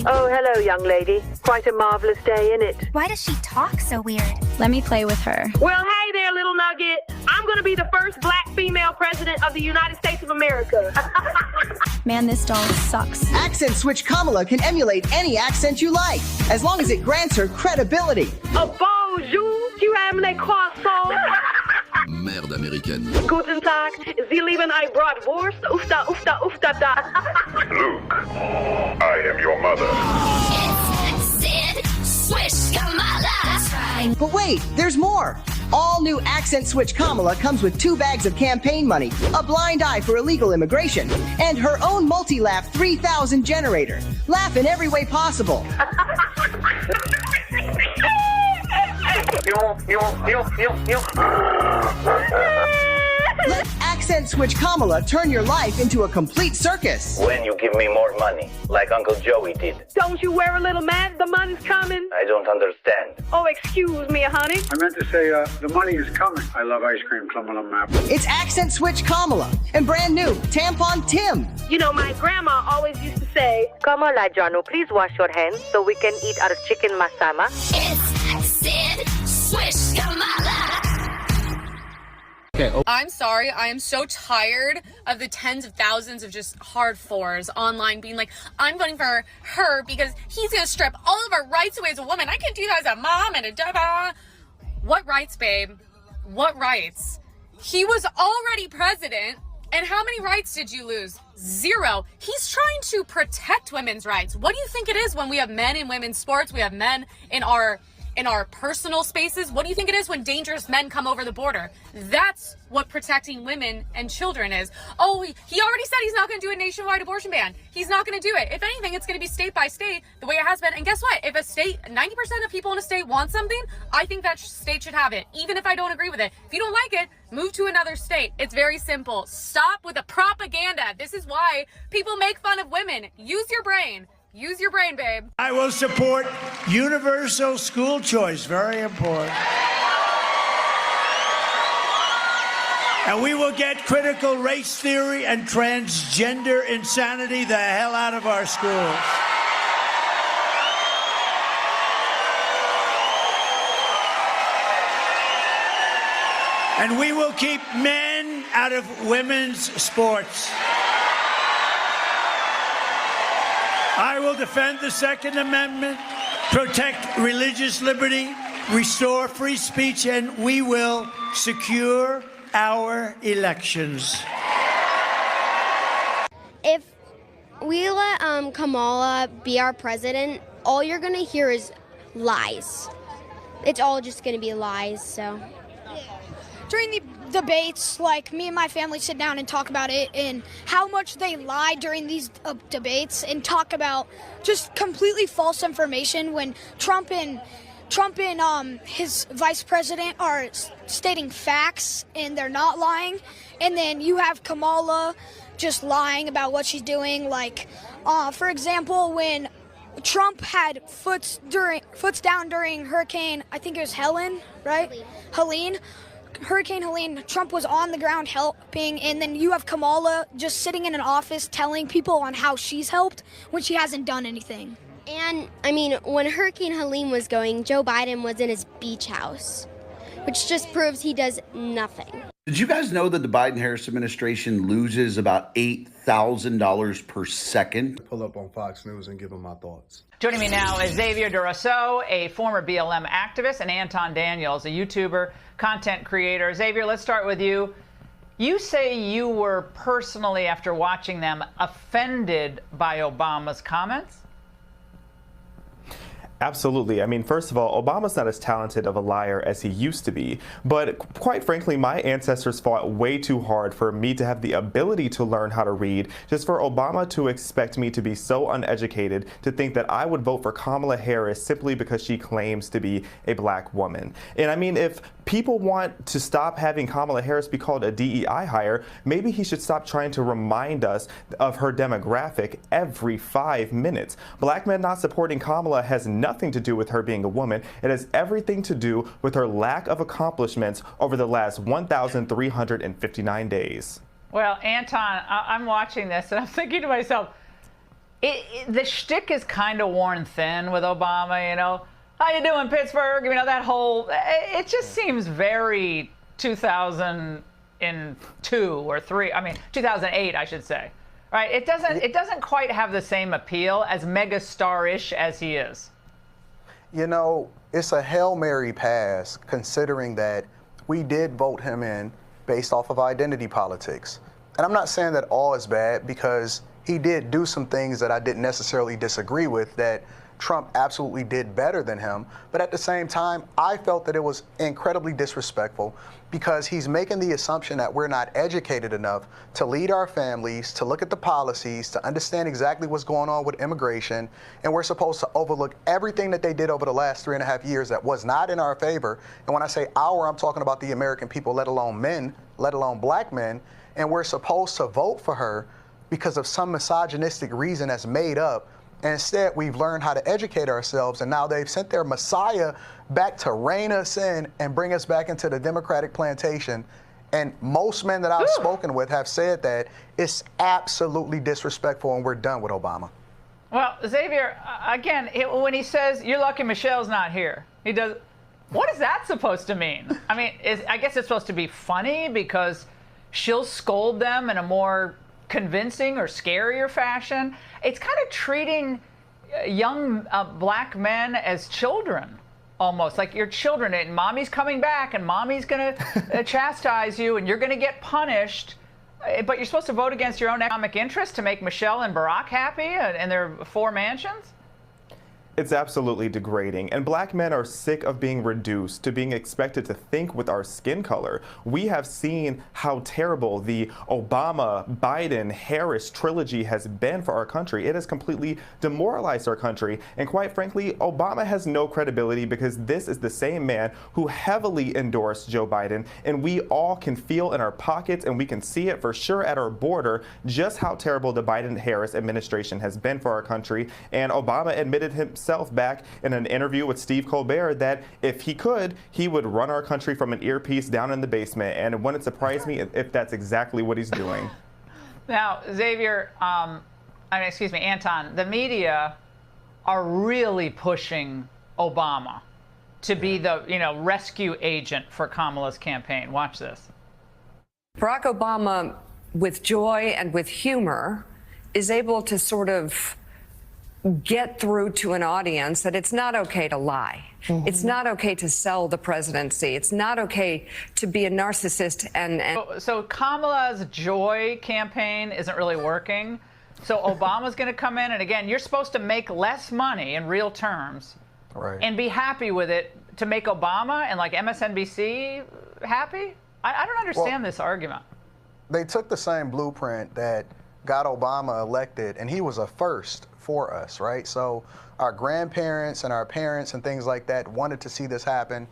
Oh, hello, young lady. Quite a marvelous day, innit? Why does she talk so weird? Let me play with her. Well, hey there, little nugget. I'm gonna be the first black female president of the United States of America. Man, this doll sucks. Accent Switch Kamala can emulate any accent you like, as long as it grants her credibility. Bonjour, tu aimes les croissants? Merde américaine. Guten Tag, Sie lieben ein Bratwurst? Ufta, ufta, ufta, da. Luke, I am your mother. It's Swish Kamala. That's right. But wait, there's more. All new Accent Switch Kamala comes with 2 bags of campaign money, a blind eye for illegal immigration, and her own multi-laugh 3000 generator. Laugh in every way possible. Let Accent Switch Kamala turn your life into a complete circus. When you give me more money, like Uncle Joey did. Don't you wear a little mad? The money's coming. I don't understand. Oh, excuse me, honey. I meant to say, the money is coming. I love ice cream, clumping on map. It's Accent Switch Kamala and brand new Tampon Tim. You know, my grandma always used to say, Kamala, Janu, please wash your hands so we can eat our chicken masama. It's Sid Swish Kamala. I'm sorry, I am so tired of the tens of thousands of just hard fours online being like, I'm voting for her because he's gonna strip all of our rights away as a woman. I can't do that as a mom and a da-da. What rights, babe? What rights? He was already president, and how many rights did you lose? 0. He's trying to protect women's rights. What do you think it is when we have men in women's sports, we have men in our personal spaces? What do you think it is when dangerous men come over the border? That's what protecting women and children is. Oh, he already said he's not going to do a nationwide abortion ban. He's not going to do it. If anything, it's going to be state by state the way it has been. And guess what? If a state, 90% of people in a state want something, I think that state should have it, even if I don't agree with it. If you don't like it, move to another state. It's very simple. Stop with the propaganda. This is why people make fun of women. Use your brain. Use your brain, babe. I will support universal school choice. Very important. And we will get critical race theory and transgender insanity the hell out of our schools. And we will keep men out of women's sports. I will defend the Second Amendment, protect religious liberty, restore free speech, and we will secure our elections. If we let Kamala be our president, all you're going to hear is lies. It's all just going to be lies, so. During the debates, like, me and my family sit down and talk about it and how much they lie during these debates and talk about just completely false information when Trump and his vice president are stating facts and they're not lying. And then you have Kamala just lying about what she's doing. Like, for example, when Trump had foots down during Hurricane, I think it was Helen, right? Helene. Hurricane Helene, Trump was on the ground helping, and then you have Kamala just sitting in an office telling people on how she's helped when she hasn't done anything. And, I mean, when Hurricane Helene was going, Joe Biden was in his beach house, which just proves he does nothing. Did you guys know that the Biden-Harris administration loses about $8,000 per second? Pull up on Fox News and give them my thoughts. Joining me now is Xavier DeRousseau, a former BLM activist, and Anton Daniels, a YouTuber, content creator. Xavier, let's start with you. You say you were personally, after watching them, offended by Obama's comments? Absolutely. I mean, first of all, Obama's not as talented of a liar as he used to be. But quite frankly, my ancestors fought way too hard for me to have the ability to learn how to read, just for Obama to expect me to be so uneducated to think that I would vote for Kamala Harris simply because she claims to be a black woman. And I mean, if people want to stop having Kamala Harris be called a DEI hire, maybe he should stop trying to remind us of her demographic every 5 minutes. Black men not supporting Kamala has nothing to do with her being a woman. It has everything to do with her lack of accomplishments over the last 1,359 days. Well, Anton, I'm watching this and I'm thinking to myself, the shtick is kind of worn thin with Obama, you know. How you doing, Pittsburgh? You know, that whole, it just seems very 2002 or 3, I mean, 2008, I should say. Right? It doesn't quite have the same appeal as megastar-ish as he is. You know, it's a Hail Mary pass considering that we did vote him in based off of identity politics. And I'm not saying that all is bad because he did do some things that I didn't necessarily disagree with that Trump absolutely did better than him. But at the same time, I felt that it was incredibly disrespectful because he's making the assumption that we're not educated enough to lead our families, to look at the policies, to understand exactly what's going on with immigration. And we're supposed to overlook everything that they did over the last 3.5 years that was not in our favor. And when I say our, I'm talking about the American people, let alone men, let alone black men. And we're supposed to vote for her because of some misogynistic reason that's made up. And instead, we've learned how to educate ourselves, and now they've sent their messiah back to rein us in and bring us back into the Democratic plantation. And most men that I've spoken with have said that it's absolutely disrespectful, and we're done with Obama. Well, Xavier, again, when he says, you're lucky Michelle's not here, he does, what is that supposed to mean? I mean, I guess it's supposed to be funny because she'll scold them in a more convincing or scarier fashion. It's kind of treating young black men as children, almost like you're children, and mommy's coming back and mommy's going to chastise you and you're going to get punished. But you're supposed to vote against your own economic interest to make Michelle and Barack happy and their 4 mansions? It's absolutely degrading, and black men are sick of being reduced to being expected to think with our skin color. We have seen how terrible the Obama, Biden, Harris trilogy has been for our country. It has completely demoralized our country, and quite frankly, Obama has no credibility because this is the same man who heavily endorsed Joe Biden, and we all can feel in our pockets, and we can see it for sure at our border, just how terrible the Biden-Harris administration has been for our country. And Obama admitted himself back in an interview with Steve Colbert that if he could, he would run our country from an earpiece down in the basement. And it wouldn't surprise me if that's exactly what he's doing. Now, Xavier, Anton, the media are really pushing Obama to be the, rescue agent for Kamala's campaign. Watch this. Barack Obama, with joy and with humor, is able to sort of get through to an audience that it's not okay to lie. Mm-hmm. It's not okay to sell the presidency. It's not okay to be a narcissist and So Kamala's joy campaign isn't really working. So Obama's going to come in, and again, you're supposed to make less money in real terms, right, and be happy with it to make Obama and like MSNBC happy? I don't understand this argument. They took the same blueprint that got Obama elected, and he was a first for us, right? So our grandparents and our parents and things like that wanted to see this happen,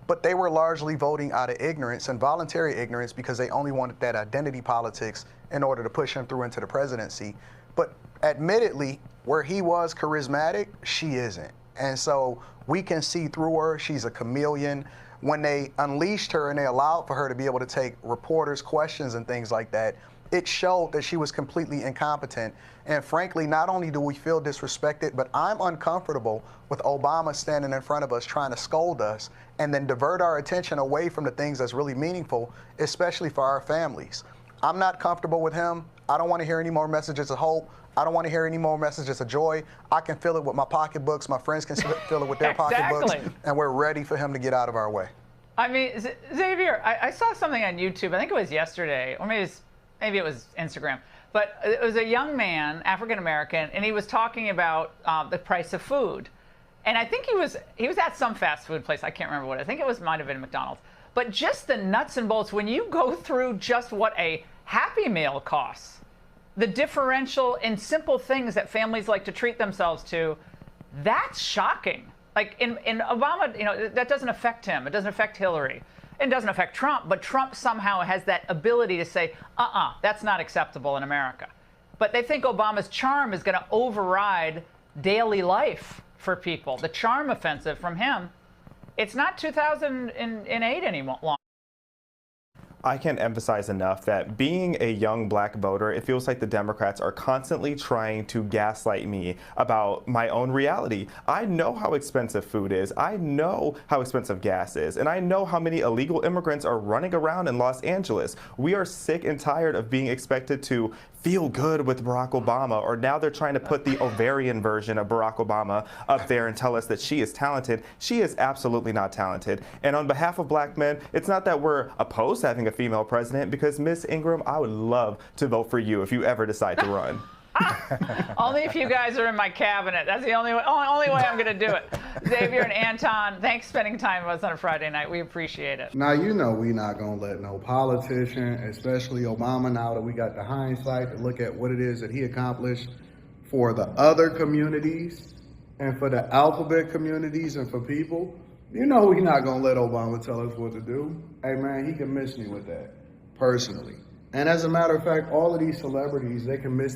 but they were largely voting out of ignorance and voluntary ignorance because they only wanted that identity politics in order to push him through into the presidency. But admittedly, where he was charismatic, she isn't. And so we can see through her. She's a chameleon. When they unleashed her and they allowed for her to be able to take reporters' questions and things like that, it showed that she was completely incompetent. And frankly, not only do we feel disrespected, but I'm uncomfortable with Obama standing in front of us trying to scold us and then divert our attention away from the things that's really meaningful, especially for our families. I'm not comfortable with him. I don't want to hear any more messages of hope. I don't want to hear any more messages of joy. I can feel it with my pocketbooks. My friends can feel it with their pocketbooks. And we're ready for him to get out of our way. I mean, Xavier, I saw something on YouTube. I think it was yesterday, or maybe it was Instagram. But it was a young man, African-American, and he was talking about the price of food. And I think he was at some fast food place. I can't remember what. I think it might have been McDonald's. But just the nuts and bolts, when you go through just what a Happy Meal costs, the differential in simple things that families like to treat themselves to, that's shocking. Like in Obama, that doesn't affect him. It doesn't affect Hillary. It doesn't affect Trump, but Trump somehow has that ability to say, that's not acceptable in America. But they think Obama's charm is going to override daily life for people. The charm offensive from him, it's not 2008 anymore. I can't emphasize enough that being a young black voter, it feels like the Democrats are constantly trying to gaslight me about my own reality. I know how expensive food is. I know how expensive gas is. And I know how many illegal immigrants are running around in Los Angeles. We are sick and tired of being expected to feel good with Barack Obama, or now they're trying to put the ovarian version of Barack Obama up there and tell us that she is talented. She is absolutely not talented. And on behalf of black men, it's not that we're opposed to having a female president, because Miss Ingram, I would love to vote for you if you ever decide to run. Only if you guys are in my cabinet. That's the only way I'm going to do it. Xavier and Anton, thanks for spending time with us on a Friday night. We appreciate it. Now, you know we not going to let no politician, especially Obama, now that we got the hindsight to look at what it is that he accomplished for the other communities and for the alphabet communities and for people. You know we not going to let Obama tell us what to do. Hey, man, he can miss me with that, personally. And as a matter of fact, all of these celebrities, they can miss